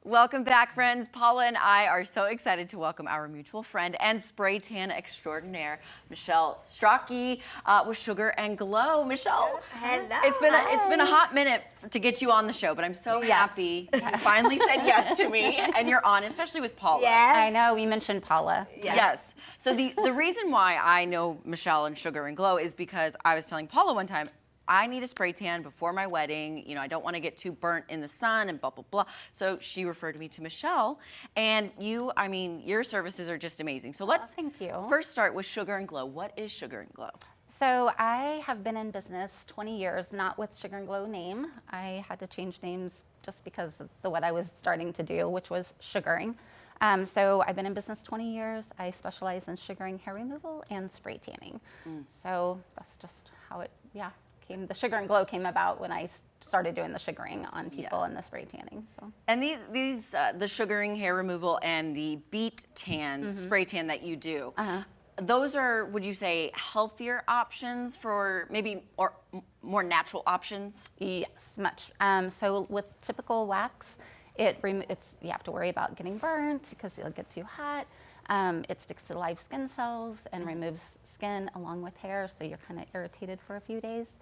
Welcome back, friends. Paula and I are so excited to welcome our mutual friend and spray tan extraordinaire, Michelle Strachey, with Sugar and Glow. Michelle, hello. It's been a hot minute to get you on the show, but I'm so happy you finally said yes to me, and you're on, especially with Paula. Yes. I know, we mentioned Paula. Yes. So the reason why I know Michelle and Sugar and Glow is because I was telling Paula one time, I need a spray tan before my wedding. You know, I don't want to get too burnt in the sun and blah, blah, blah. So she referred me to Michelle. And your services are just amazing. So let's thank you. First start with Sugar and Glow. What is Sugar and Glow? So I have been in business 20 years, not with Sugar and Glow name. I had to change names just because of what I was starting to do, which was sugaring. So I've been in business 20 years. I specialize in sugaring, hair removal, and spray tanning. So that's just how it, the Sugar and Glow came about when I started doing the sugaring on people and the spray tanning. So. And these the sugaring, hair removal, and the beat tan, spray tan that you do, those are, would you say, healthier options for maybe or more natural options? Yes, much. So with typical wax, you have to worry about getting burnt because it'll get too hot. It sticks to live skin cells and removes skin along with hair, so you're kind of irritated for a few days.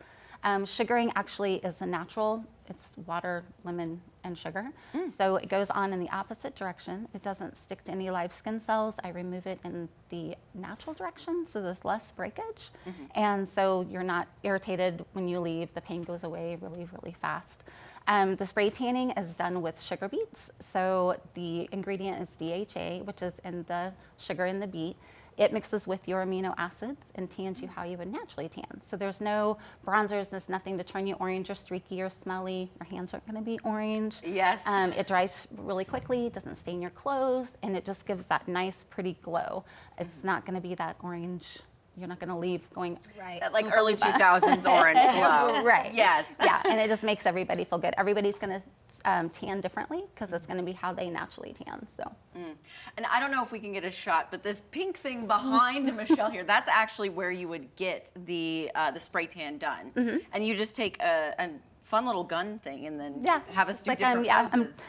Sugaring actually is a natural. It's water, lemon, and sugar. So it goes on in the opposite direction. It doesn't stick to any live skin cells. I remove it in the natural direction, so there's less breakage. And so you're not irritated when you leave. The pain goes away really, really fast. The spray tanning is done with sugar beets. So the ingredient is DHA, which is in the sugar in the beet. It mixes with your amino acids and tans you how you would naturally tan. So there's no bronzers, there's nothing to turn you orange or streaky or smelly. Your hands aren't gonna be orange. Yes. It dries really quickly, doesn't stain your clothes, and it just gives that nice, pretty glow. It's not gonna be that orange. You're not going to leave going that like early 2000s orange glow. Right. Yes. Yeah, and it just makes everybody feel good. Everybody's going to tan differently because it's going to be how they naturally tan. So. And I don't know if we can get a shot, but this pink thing behind Michelle here, that's actually where you would get the spray tan done. And you just take a fun little gun thing and then have us do different poses.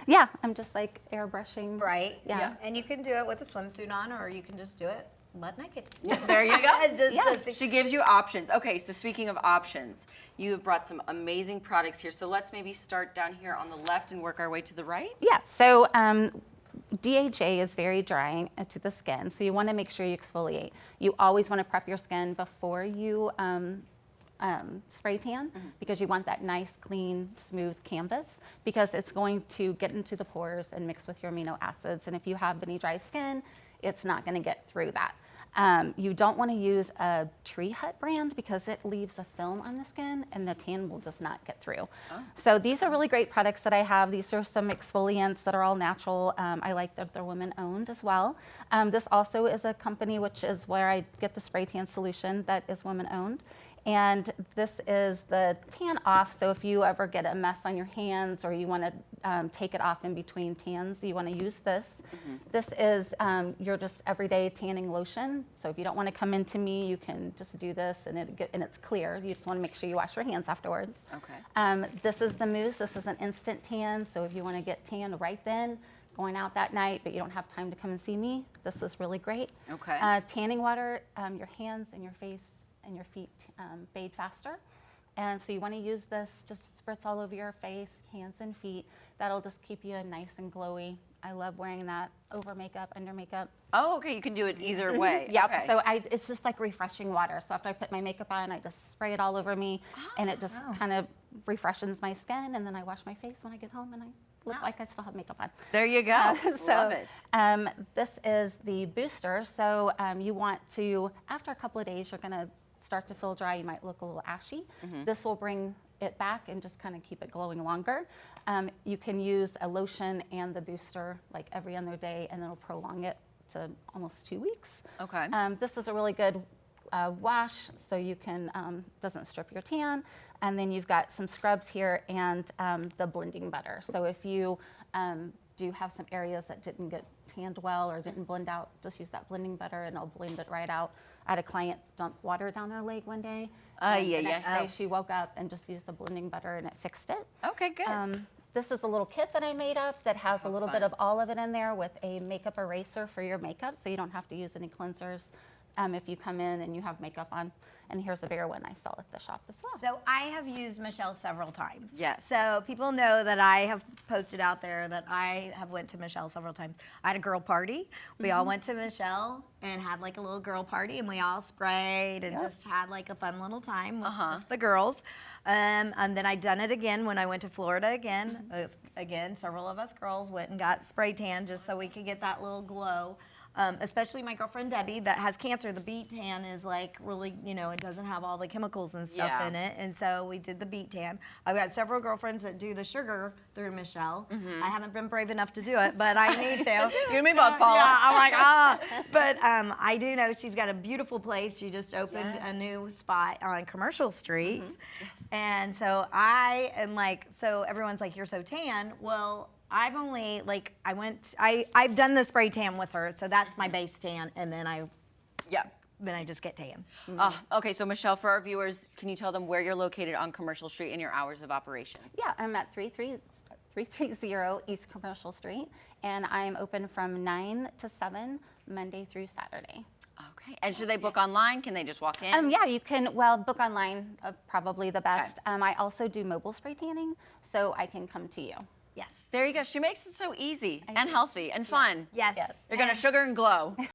I'm just like airbrushing. Right. Yeah. And you can do it with a swimsuit on, or you can just do it butt naked. There you go. Just she gives you options. Okay, so speaking of options, you have brought some amazing products here. So let's maybe start down here on the left and work our way to the right. Yeah, so DHA is very drying to the skin, so you want to make sure you exfoliate. You always want to prep your skin before you spray tan because you want that nice, clean, smooth canvas because it's going to get into the pores and mix with your amino acids. And if you have any dry skin, it's not going to get through that. You don't want to use a Tree Hut brand because it leaves a film on the skin and the tan will just not get through. So these are really great products that I have. These are some exfoliants that are all natural. I like that they're women owned as well. This also is a company which is where I get the spray tan solution that is women owned. And this is the tan off, so if you ever get a mess on your hands or you want to take it off in between tans, you want to use this. This is your just everyday tanning lotion, so if you don't want to come into me, you can just do this and it's clear. You just want to make sure you wash your hands afterwards. Okay. This is the mousse. This is an instant tan, so if you want to get tan right then, going out that night, but you don't have time to come and see me, this is really great. Okay. Tanning water, your hands and your face and your feet fade faster. And so you want to use this, just spritz all over your face, hands and feet. That'll just keep you nice and glowy. I love wearing that over makeup, under makeup. Oh, okay, you can do it either way. Yep, Okay. so it's just like refreshing water. So after I put my makeup on, I just spray it all over me and it just kind of refreshes my skin, and then I wash my face when I get home and I look like I still have makeup on. There you go. Love it. This is the booster. So you want to, after a couple of days, you're gonna start to feel dry, you might look a little ashy. This will bring it back and just kind of keep it glowing longer. You can use a lotion and the booster like every other day, and it'll prolong it to almost 2 weeks. Okay. This is a really good wash, so you can, doesn't strip your tan. And then you've got some scrubs here and the blending butter. So if you do have some areas that didn't get tanned well or didn't blend out, just use that blending butter and it'll blend it right out. I had a client dump water down her leg one day. The next day she woke up and just used the blending butter and it fixed it. Okay, good. this is a little kit that I made up that has a little bit of all of it in there with a makeup eraser for your makeup, so you don't have to use any cleansers if you come in and you have makeup on. And here's a bigger one I sell at the shop as well. So I have used Michelle several times. Yes. So people know that I have posted out there that I have went to Michelle several times. I had a girl party. We all went to Michelle and had like a little girl party, and we all sprayed and just had like a fun little time with just the girls. And then I done it again when I went to Florida again. Again, several of us girls went and got spray tan just so we could get that little glow. Especially my girlfriend Debbie that has cancer. The beet tan is like really, you know, it doesn't have all the chemicals and stuff in it. And so we did the beet tan. I've got several girlfriends that do the sugar through Michelle. I haven't been brave enough to do it, but I need to. You and me both, Paula. Yeah, I'm like, ah. But I do know she's got a beautiful place. She just opened a new spot on Commercial Street. And so I am like, so everyone's like, you're so tan. Well, I've only, like, I've done the spray tan with her, so that's my base tan, and then I just get tan. Okay, so Michelle, for our viewers, can you tell them where you're located on Commercial Street and your hours of operation? Yeah, I'm at 330 East Commercial Street, and I'm open from 9 to 7, Monday through Saturday. Okay, and should they book online? Can they just walk in? Yeah, you can, well, book online, probably the best. I also do mobile spray tanning, so I can come to you. Yes. There you go. She makes it so easy and healthy and fun. Yes. You're going to sugar and glow.